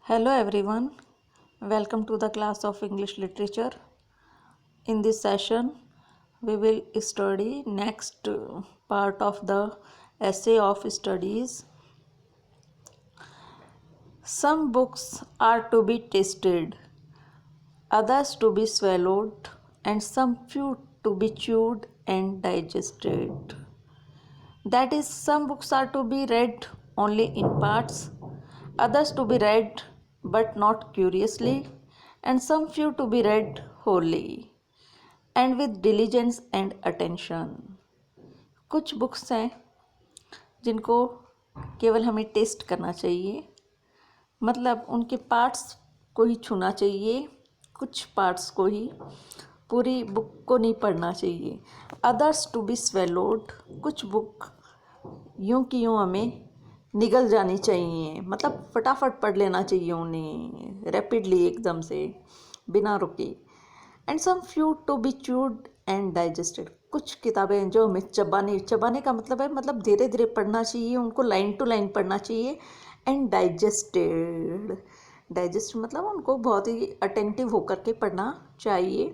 Hello everyone, welcome to the class of English literature. In this session, we will study next part of the essay of studies. Some books are to be tasted, others to be swallowed, and some few to be chewed and digested. That is, some books are to be read only in parts, others to be read but not curiously, and some few to be read wholly and with diligence and attention. कुछ books हैं जिनको केवल हमें test करना चाहिए, मतलब उनके parts को ही छूना चाहिए, कुछ पार्ट्स को ही, पूरी बुक को नहीं पढ़ना चाहिए. अदर्स टू बी स्वेलोड, कुछ बुक यूं कि यूं हमें निगल जानी चाहिए, मतलब फटाफट पढ़ लेना चाहिए उन्हें, रैपिडली, एकदम से, बिना रुके. And some few to be chewed and digested, कुछ किताबें जो हमें चबाने का मतलब है, मतलब धीरे धीरे पढ़ना चाहिए, उनको लाइन टू लाइन पढ़ना चाहिए. एंड डाइजेस्ट मतलब उनको बहुत ही अटेंटिव होकर के पढ़ना चाहिए.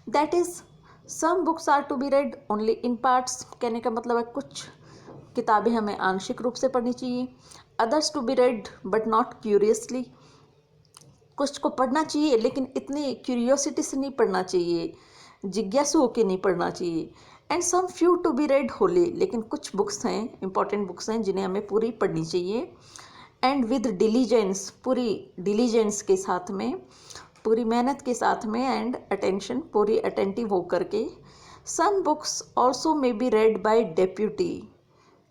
That is, some books are to be read only in parts, कहने का मतलब है कुछ किताबें हमें आंशिक रूप से पढ़नी चाहिए. Others to be read but not curiously, कुछ को पढ़ना चाहिए लेकिन इतनी क्यूरियोसिटी से नहीं पढ़ना चाहिए, जिज्ञासु होकर नहीं पढ़ना चाहिए. And some few to be read wholly, लेकिन कुछ बुक्स हैं, इंपॉर्टेंट बुक्स हैं, जिन्हें हमें पूरी पढ़नी चाहिए. एंड विद डिलीजेंस, पूरी डिलीजेंस के साथ में, पूरी मेहनत के साथ में. एंड अटेंशन, पूरी अटेंटिव होकर के. Some books also may be read by deputy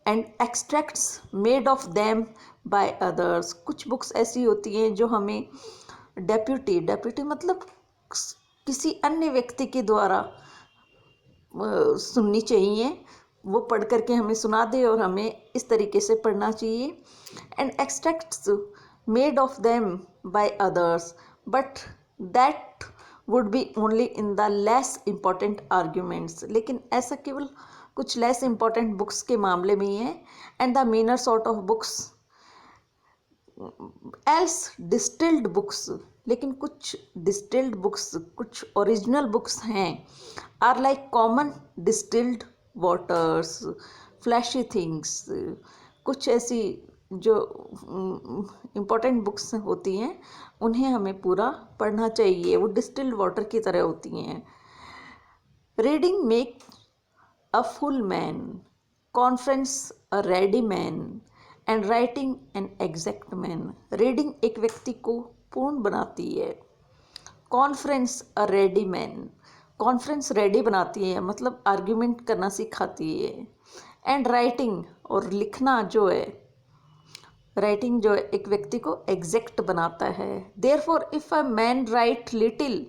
and extracts made of them by others, कुछ बुक्स ऐसी होती हैं जो हमें डेप्यूटी मतलब किसी अन्य व्यक्ति के द्वारा सुननी चाहिए, वो पढ़ करके हमें सुना दे और हमें इस तरीके से पढ़ना चाहिए. And extracts made of them by others, but that would be only in the less important arguments, लेकिन ऐसा केवल कुछ लेस इम्पॉर्टेंट बुक्स के मामले में ही है. And the meaner sort of books else distilled books, लेकिन कुछ डिस्टिल्ड बुक्स, कुछ ओरिजिनल बुक्स हैं, are like common distilled waters, flashy things. कुछ ऐसी जो इम्पोर्टेंट बुक्स होती हैं उन्हें हमें पूरा पढ़ना चाहिए, वो डिस्टिल्ड वाटर की तरह होती हैं. Reading make a full man, conference a ready man, and writing an exact man. Reading एक व्यक्ति को पूर्ण बनाती है, कॉन्फ्रेंस अ रेडी मैन, कॉन्फ्रेंस रेडी बनाती है, मतलब आर्ग्यूमेंट करना सिखाती है. एंड राइटिंग, और लिखना जो है, राइटिंग जो है एक व्यक्ति को एग्जैक्ट बनाता है. Therefore if a man right little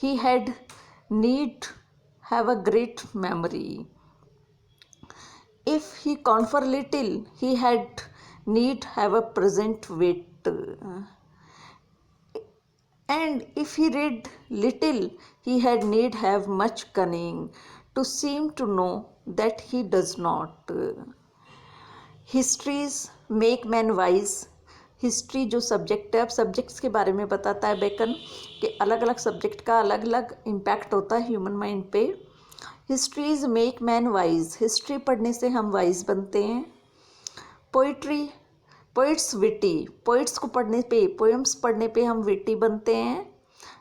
he had need have a great memory. If he confer little, he had need have a present wit. And if he read little, he had need have much cunning to seem to know that he does not. Histories make man wise. History जो subject है, अब subjects के बारे में बताता है bacon कि अलग अलग सब्जेक्ट का अलग अलग इम्पैक्ट होता है ह्यूमन माइंड पे. Histories make man wise, history पढ़ने से हम वाइज बनते हैं. पोइट्री, पोइट्स विटी, पोइट्स को पढ़ने पे, पोएम्स पढ़ने पे हम विटी बनते हैं.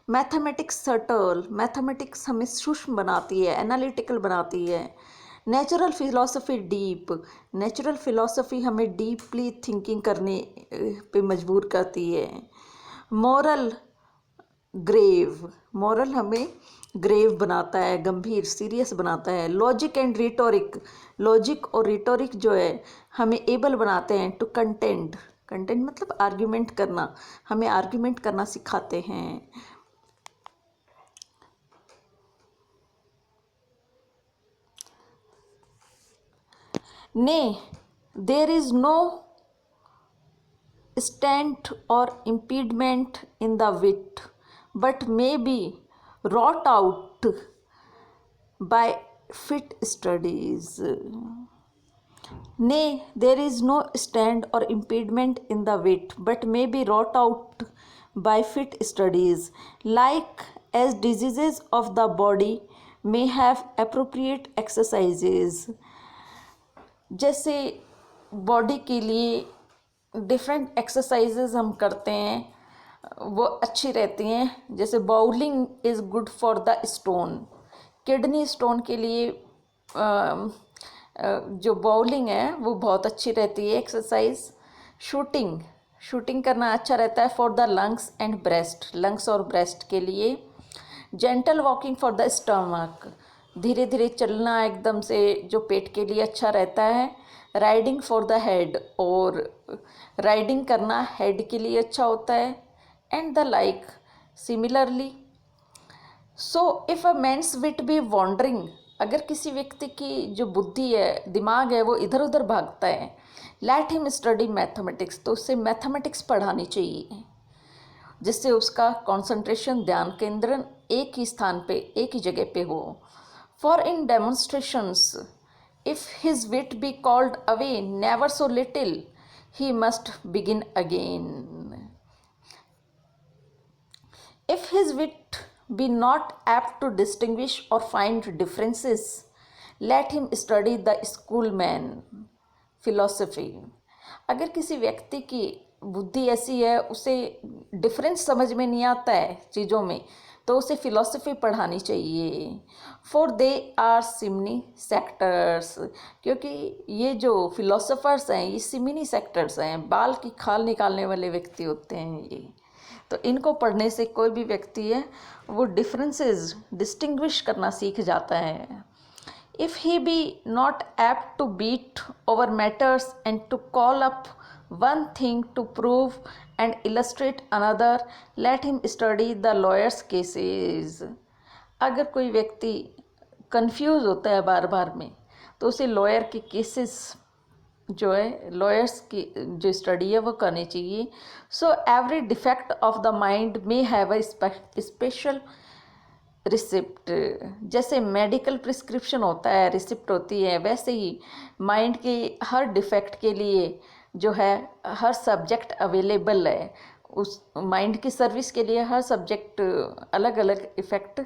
मैथमेटिक्स सटल, मैथमेटिक्स हमें सूक्ष्म बनाती है, एनालिटिकल बनाती है. Natural philosophy deep, natural philosophy हमें डीपली थिंकिंग करने पे मजबूर करती है. मॉरल ग्रेव, मॉरल हमें ग्रेव बनाता है, गंभीर, सीरियस बनाता है. लॉजिक एंड रिटोरिक, लॉजिक और रिटोरिक जो है हमें एबल बनाते हैं टू कंटेंट, कंटेंट मतलब आर्ग्यूमेंट करना, हमें आर्ग्यूमेंट करना सिखाते हैं. Nay, there is no stent or impediment in the wit, but may be wrought out by fit studies. Nay, there is no stand or impediment in the wit, but may be wrought out by fit studies, like as diseases of the body may have appropriate exercises. जैसे body के लिए different exercises हम करते हैं वो अच्छी रहती हैं। जैसे bowling is good for the stone, kidney stone के लिए जो बाउलिंग है वो बहुत अच्छी रहती है एक्सरसाइज। शूटिंग शूटिंग करना अच्छा रहता है for the lungs and breast, lungs और ब्रेस्ट के लिए। Gentle walking for the stomach, धीरे धीरे चलना एकदम से जो पेट के लिए अच्छा रहता है। राइडिंग फॉर द हेड, और राइडिंग करना हेड के लिए अच्छा होता है। And the like similarly. So if a man's wit be wandering, अगर किसी व्यक्ति की जो बुद्धि है, दिमाग है, वो इधर उधर भागता है, लेट हिम स्टडी मैथमेटिक्स, तो उससे मैथमेटिक्स पढ़ानी चाहिए, जिससे उसका कंसंट्रेशन, ध्यान केंद्रण एक ही स्थान पे, एक ही जगह पे हो। For in demonstrations if his wit be called away never so little he must begin again. If his wit be not apt to distinguish or find differences, let him study the schoolman philosophy। अगर किसी व्यक्ति की बुद्धि ऐसी है, उसे difference समझ में नहीं आता है चीज़ों में, तो उसे फिलॉसफी पढ़ानी चाहिए। फॉर दे आर सिमनी सेक्टर्स, क्योंकि ये जो फिलोसोफर्स हैं ये सिमिनी सेक्टर्स हैं, बाल की खाल निकालने वाले व्यक्ति होते हैं ये। तो इनको पढ़ने से कोई भी व्यक्ति है वो डिफरेंसेस डिस्टिंग्विश करना सीख जाता है। If he be not apt to beat over matters and to call up one thing to prove and illustrate another, let him study the lawyers cases. अगर कोई व्यक्ति कंफ्यूज होता है बार बार में, तो उसे लॉयर के केसेस जो है, लॉयर्स की जो स्टडी है वो करनी चाहिए। So every defect of the mind may have a special receipt. जैसे मेडिकल प्रिस्क्रिप्शन होता है, रिसिप्ट होती है, वैसे ही माइंड के हर डिफेक्ट के लिए जो है हर सब्जेक्ट अवेलेबल है। उस माइंड की सर्विस के लिए हर सब्जेक्ट अलग अलग इफ़ेक्ट,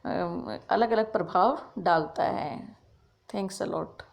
अलग अलग प्रभाव डालता है। Thanks a lot.